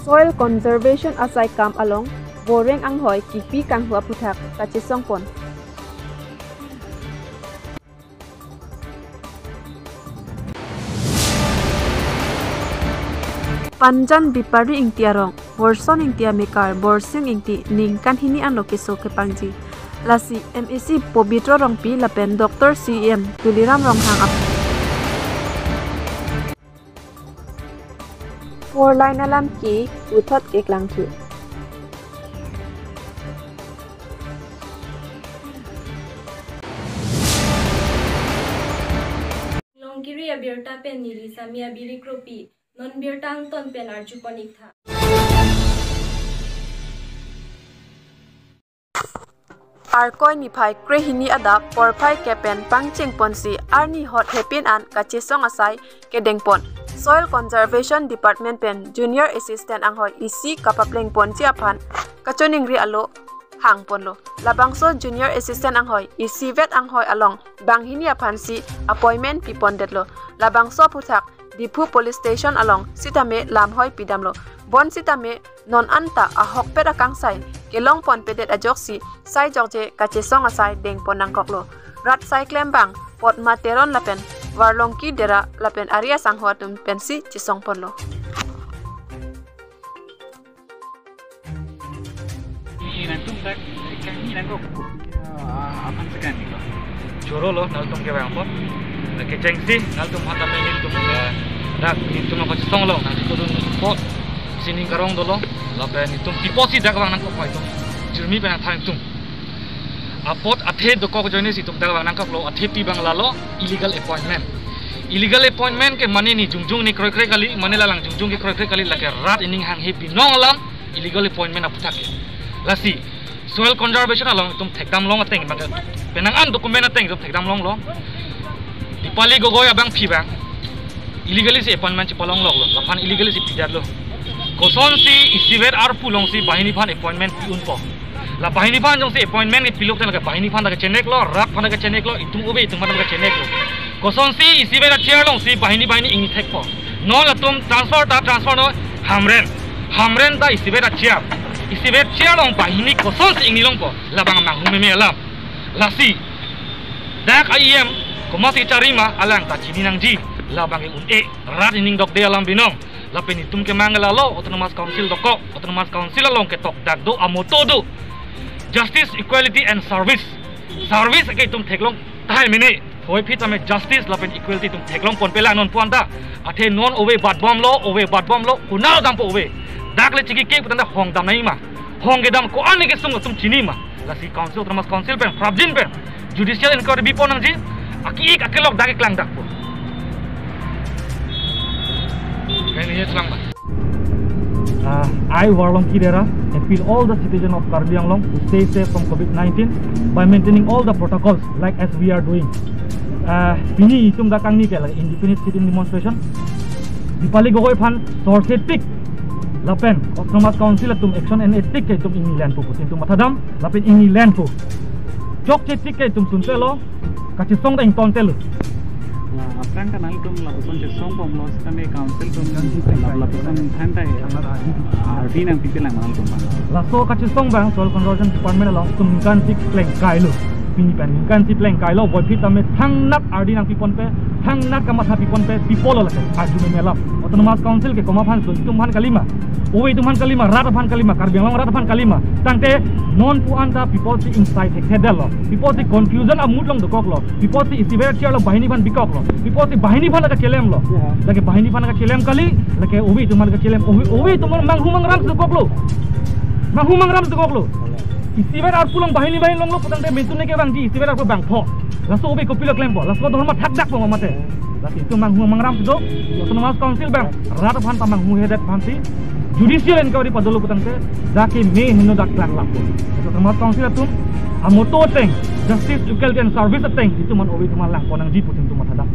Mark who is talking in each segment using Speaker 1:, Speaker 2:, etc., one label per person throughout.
Speaker 1: Soil conservation asai kam along boreng anghoi kipi kang hua puthak kachisong pon. Panjan bipari ingtiarong borson ingtia mekar borsing ingti ning kan hini an lokeso ke pangji lasi MEC pobitro rong pi lapen Dr. CM Tuliram rong hang up. Four line alam ki uthot eklang thu.
Speaker 2: Longkiri abirta pen nili samia biri kropi non birta angton pen arjupanik tha.
Speaker 1: Arkoi ni phai krehini ada porphai kepen pangching ponsi arni hot hepin an kachisong asai kedengpon. Soil Conservation Department pen Junior Assistant anghoi isi kapapleng ponchi aphan kachoning ri alo hang ponlo. Labangso Junior Assistant anghoi isi vet anghoi along banghini aphan si appointment pipon detlo. Labangso puthak Dipu Police Station along sitame lamhoi pidamlo. Bon sitame non anta ahok pet akang sai kelong pon pedet ajok si sai jokje kachesong asai deng ponang koklo. Rat sai klembang pot materon lapen warlongki dera lapen area sanghua tum pensi chisong ponlo.
Speaker 3: Choro lo nal tum ke bang pon ke jengsi nal tum hata menin tum dak nin tum ko chisong lo nal ko dun pot sini karong dolo lapen tum piposi dak bang nang ko pai tum jirmi bang thang tum apot athe do ko joine si tum dak bang nang ko lo athe pi bang lalo illegal appointment ke mane ni jungjung ni kroi kroi kali mane lalang jungjung ke kroi kroi kali lake rat ining hang he binong alam illegal appointment aputhake lasi soil conservation along tum thekdam long ateng bang penang an dokumen ateng tum thekdam long lo dipali gogoy abang phi bang illegally si appointment chi palong lok lo lapan illegally si pidar lo koson si isiver ar pulong si bahini phan appointment pi unpo la bahini phan jong si appointment ni pilok tan la bahini phan da chenek lo rak phan da chenek lo itung ube itung madam da chenek lo koson si isiver chair long si bahini ing thek po no la tum transfer no hamren da isiver chair long bahini koson si ingni long po la bang mang me alam lasi dak IM komasi carima alang ta chini nang ji la bang un rat ining dok de alam binong la peni tum ke mangala lo autonomous council along ke tok dak do amoto do justice equality and service ke tum theklong thai mini hoi phi tame justice la pen equality tum theklong pon pela non puanta athe non owe bat bom lo kunal dam po owe dak le chigi ke putanda hong dam nai ma hong ge dam ko ani ke sung tum chini ma la si autonomous council pen prabjin pen judicial inquiry bi ponang ji aki akelok dak klang dak po I, Warlongki Dera, appeal all the citizens of Karbi Anglong to stay safe from COVID-19 by maintaining all the protocols like as we are doing. Pini itum dakang ni kaya independent sitting demonstration. Dipali gogoi phan source tik lapen autonomous council atum action and etik kay tum ingi land po putin tum matadam lapen ingi land po. Chok tik kay tum suntelo kachisong da ington telo.
Speaker 4: Apran kanal tum lapusan cesong pom los kami council tum lapusan thantai RD nang pipil lang manal tum
Speaker 3: laso kachisong bang soil conservation department along tum kan sik pleng kailo pini pan kan sik pleng kailo boy phi tame thang nak RD nang pipon pe thang nak kamatha pipon pe pipolo la aju me melam autonomous council ke koma phan tum phan kalima owe tum phan kalima rat phan kalima karbiang rat phan kalima tangte non pu anta people si inside hedel lo people si confusion amut long dokok lo people si isiber chair lo bahini phan bikok lo people si bahini phan ka kelem lo lage bahini phan ka kelem kali lage owe tum ka kelem owe tum manghumang ram dokok lo manghumang ram dokok lo isiber ar pulang bahini long lo putang te mentune ke bang ji isiber ar bang pho laso owe ko pilok lem po laso dorma thak dak po mamate lasi itu manghumang ram do autonomous council bang rat phan ta manghu hedet phan si judicial inquiry padolo putang te dake me hino dak klang lapo autonomous council atum amoto teng justice equality and service teng itu man owe tuman lang ponang ji putin tu mathadak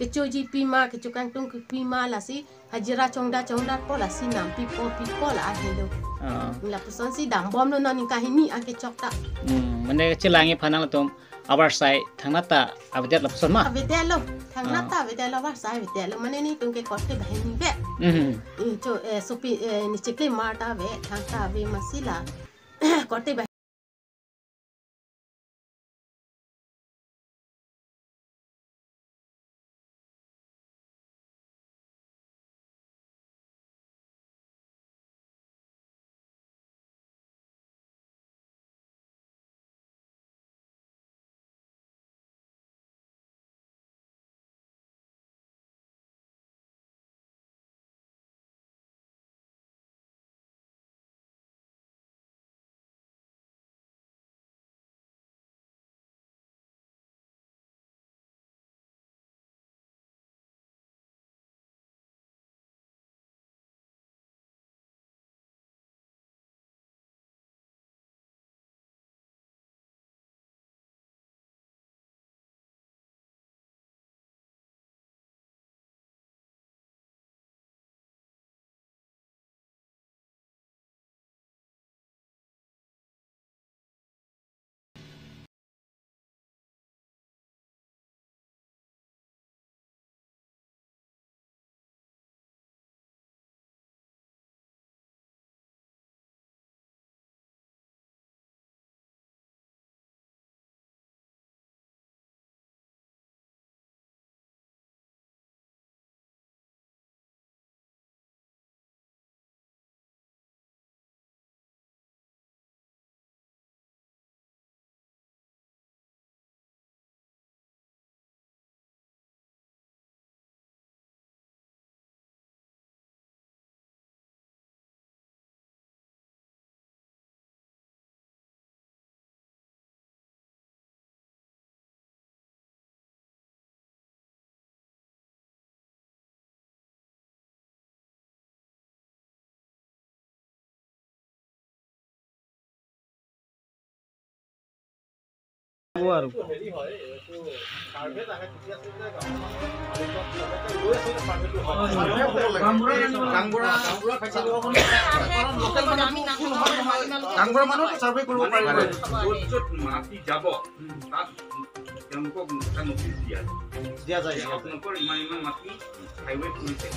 Speaker 5: kecuji pima kecukang tung pima lasi hajira chongda pola si nam pipo la ahelo la person si dam bom no non kahini ake chokta
Speaker 4: mane chilangi phanang tom abar sai thangnata abdet la person ma
Speaker 5: abedelo thangnata abedelo abar sai abedelo mane ni tungke kotte bahini be to sopi ni chekle mata be thangta be masila kotte
Speaker 6: Kangbura মানুহ survey কৰিব পাৰিব
Speaker 7: য'ত মাটি যাব তাত তেওঁলোকক এটা notice দিয়া যায় আপোনালোকৰ ইমান মাটি হাইৱে কৰিছে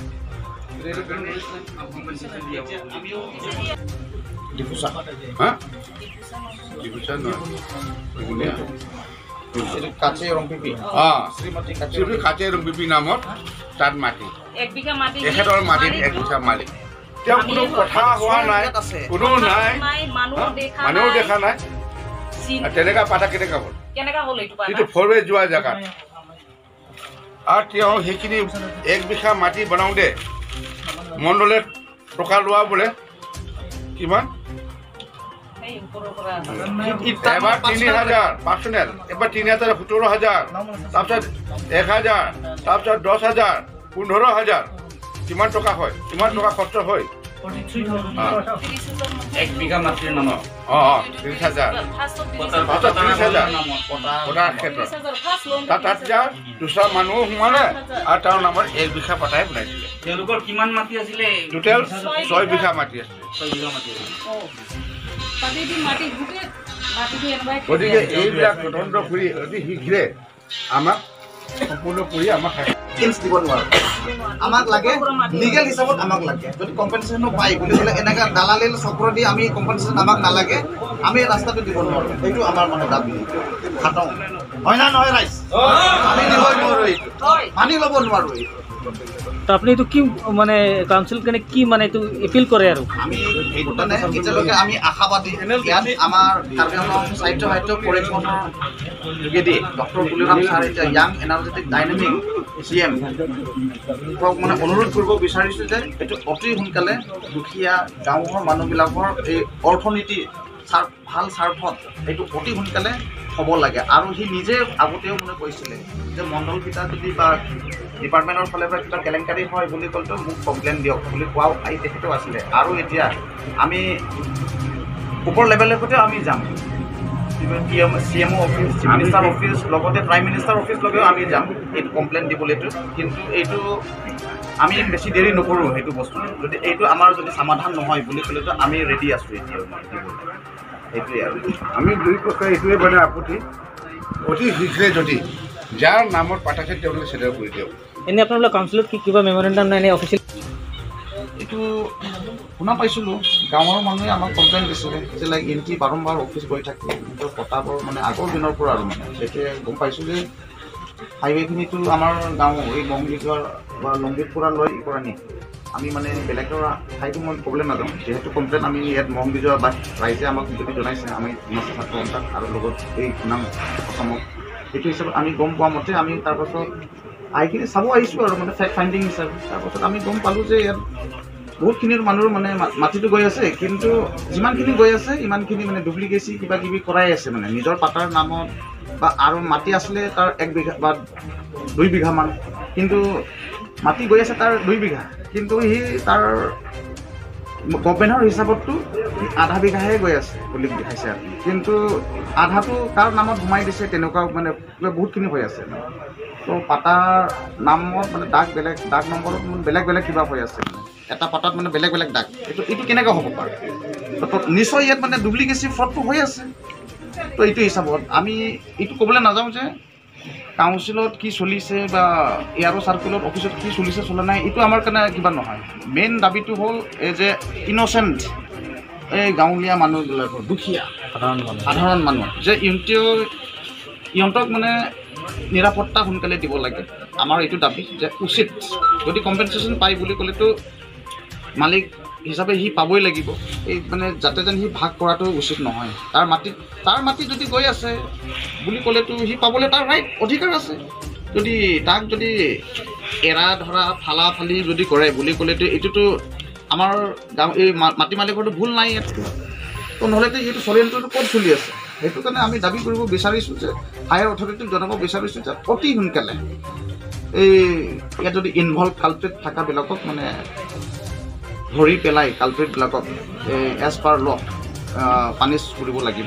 Speaker 6: কাছে ৰংপিপি নামত তাত মাটি এখেতৰ মাটিত 1 বিঘা মালিক তেওঁ কোনো কথা হোৱা নাই কোনো নাই মানুহ দেখা নাই তেনেকা পাতা কেনেকা হ'ল এইটো ফৰৱে যোৱা জেগাত আৰু তেওঁ সেইখিনি 1 বিঘা মাটি বনাওঁতে মণ্ডলে টকা লোৱা বোলে কিমান এবাৰ 3000 পাৰ্চনেল এবাৰ 3017,000 তাৰপিছত 1000 তাৰপিছত 10000 15000 কিমান টকা হয় কিমান টকা খৰচ হয়
Speaker 7: 1 বিঘা মাটিৰ নামত
Speaker 6: 30,000 পটাৰ ক্ষেত্ৰত তাত যা দুটা মানুহ সোমালে আৰু তাৰ নামত 1 বিঘা পটাই বনাইছিলে
Speaker 7: তেওঁলোকৰ কিমান মাটি আছিলে
Speaker 6: টোটেল 6 বিঘা মাটি আছিলে
Speaker 7: 6 বিঘা মাটি
Speaker 6: গতিকে এইবিলাক তদন্ত কৰি অতি শীঘ্ৰে আমাক সম্পূৰ্ণ কৰি আমাক
Speaker 8: দিব নোৱাৰো আমাক লাগে লিগেল হিচাপত আমাক লাগে যদি কম্পেনচেশ্যন পাই বুলি ক'লে এনেকা দালালিৰ চক্ৰ দি আমি কম্পেনচেশ্যন আমাক নালাগে আমি ৰাস্তাটো দিব নোৱাৰো এইটো আমাৰ মানে দাবী খাটং হয় না নহয় ৰাইজ আমি দিবই নোৱাৰো এইটো মানি ল'ব নোৱাৰো এইটো
Speaker 4: তো আপনি তো কি মানে কাউন্সিল কানে কি মানে তো এপিল কৰে আৰু
Speaker 8: আমি এইটো মানে এতিয়ালৈকে আমি আশাবাদী ইয়াত আমাৰ কাৰ্যালয় সাহিত্য পৰিক্ষণৰ যোগেদি ডক্টৰ কুলিৰাম ছাৰ এতিয়া ইয়াং এনাৰ্জেটিক ডাইনামিক CM মানে অনুৰোধ কৰিব বিচাৰিছোঁ যে এইটো অতি সোনকালে দুখীয়া গাঁৱৰ মানুহবিলাকৰ এই অৰ্থনীতি ভাল স্বাৰ্থত এইটো অতি সোনকালে হ'ব লাগে আৰু সি নিজে আগতেও মানে কৈছিলে যে মণ্ডলকেইটা যদি বা ডিপাৰ্টমেণ্টৰ ফালৰ পৰা কিবা কেলেংকাৰী হয় বুলি ক'লেতো মোক কমপ্লেইন দিয়ক বুলি কোৱাও আহি তেখেতেও আছিলে আৰু এতিয়া আমি ওপৰ লেভেললৈকেও আমি যাম CMO office, chief minister office, লগতে প্ৰাইম মিনিষ্টাৰ অফিচলৈকেও আমি যাম এইটো কমপ্লেইন দিবলৈতো। কিন্তু এইটো আমি বেছি দেৰি নকৰোঁ সেইটো বস্তু। যদি এইটো আমাৰ যদি সমাধান নহয় বুলি ক'লেতো আমি ৰেডি আছোঁ এতিয়া দিবলৈ। সেইটোৱে আৰু
Speaker 6: আমি দুই প্ৰকাৰ এইটোৱে মানে আপত্তি অতি শীঘ্ৰে যদি যাৰ নামত পাঠাইছে তেওঁলোকে চেডাৰ কৰি দিয়ক।
Speaker 9: এনে আপোনালোকৰ কাউন্সিলত কি কিবা মেমৰেণ্ডাম নাই নে অফিচিয়েল?
Speaker 8: এইটো শুনা পাইছিলোঁ, গাঁৱৰ মানুহে আমাক কমপ্লেইন দিছিলে যে লাইক এন টি বাৰম্বাৰ অফিচ গৈ থাকে, নিজৰ পতাবোৰ মানে আগৰ দিনৰ পৰা আৰু মানে সেইটোৱে গম পাইছোঁ যে হাইৱেখিনিতো আমাৰ গাঁও এই মংগীজৰ বা লংগীত পৰা লৈ ই কৰা নিয়ে। আমি মানে বেলেগৰ ঠাইতো মই প্ৰব্লেম নাযাওঁ, যিহেতু কমপ্লেইন আমি ইয়াত মংগীজৰ বা ৰাইজে আমাক যদি জনাইছে আমি ছাত্ৰ সন্থাক আৰু লগত এই নাম অসমত সেইটো হিচাপত আমি গম পোৱা মতে আমি তাৰপাছত আইখিনি চাব আহিছোঁ আৰু মানে ফেক্ট ফাইণ্ডিং হিচাপে। তাৰপাছত আমি গম পালোঁ যে ইয়াত বহুতখিনিৰ মানুহৰ মানে মাটিটো গৈ আছে, কিন্তু যিমানখিনি গৈ আছে ইমানখিনি মানে ডুপ্লিকেচি কিবা কিবি কৰাই আছে মানে নিজৰ পাটাৰ নামত বা আৰু মাটি আছিলে তাৰ 1 বিঘা বা 2 বিঘামান, কিন্তু মাটি গৈ আছে তাৰ 2 বিঘা, কিন্তু সি তাৰ গভমেণ্টৰ হিচাপততো আধা বিঘাহে গৈ আছে বুলি দেখাইছে আৰু, কিন্তু আধাটো কাৰ নামত সোমাই দিছে তেনেকুৱা মানে বহুতখিনি হৈ আছে। তো পাটাৰ নামত মানে দাগ বেলেগ, দাগ নম্বৰত মানে বেলেগ বেলেগ কিবা হৈ আছে মানে এটা পাতাত মানে বেলেগ বেলেগ দাগ। এইটো কেনেকৈ হ'ব পাৰে? তো নিশ্চয় ইয়াত মানে ডুপ্লিকেচি ফ্ৰডটো হৈ আছে। তো এইটো হিচাপত আমি এইটো ক'বলৈ নাযাওঁ যে কাউন্সিলত কি চলিছে বা এয়াৰো চাৰ্কুলত অফিচত কি চলিছে চলা নাই, এইটো আমাৰ কাৰণে কিবা নহয়। মেইন দাবীটো হ'ল এই যে ইন'চেণ্ট এই গাঁৱলীয়া মানুহবিলাকৰ, দুখীয়া সাধাৰণ মানুহ যে ইহঁতক মানে নিৰাপত্তা সোনকালে দিব লাগে। আমাৰ এইটো দাবী যে উচিত যদি কম্পেনচেশ্যন পায় বুলি ক'লেতো মালিক হিচাপে সি পাবই লাগিব। এই মানে যাতে যেন সি ভাগ কৰাটো উচিত নহয়। তাৰ মাটি যদি গৈ আছে বুলি ক'লেতো সি পাবলৈ তাৰ ৰাইট অধিকাৰ আছে। যদি তাক যদি এৰা ধৰা ফালা ফালি যদি কৰে বুলি ক'লেতো এইটোতো আমাৰ গাঁও এই মাটি মালিকৰতো ভুল নাই ইয়াত। তো নহ'লেতো এইটো চলিটো ক'ত চলি আছে? সেইটো কাৰণে আমি দাবী কৰিব বিচাৰিছোঁ যে হায়াৰ অথৰিটিক জনাব বিচাৰিছোঁ যে অতি সোনকালে এই ইয়াত যদি ইনভলভ কালপ্ৰিট থকাবিলাকক মানে ধৰি পেলাই কালপ্ৰিটবিলাকক এজ পাৰ ল' পানিছ কৰিব লাগিব।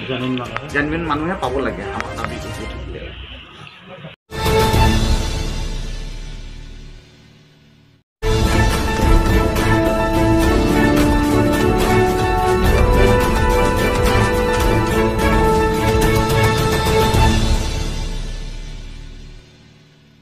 Speaker 8: জেনুইন মানুহে পাব লাগে আমাৰ দাবীটো।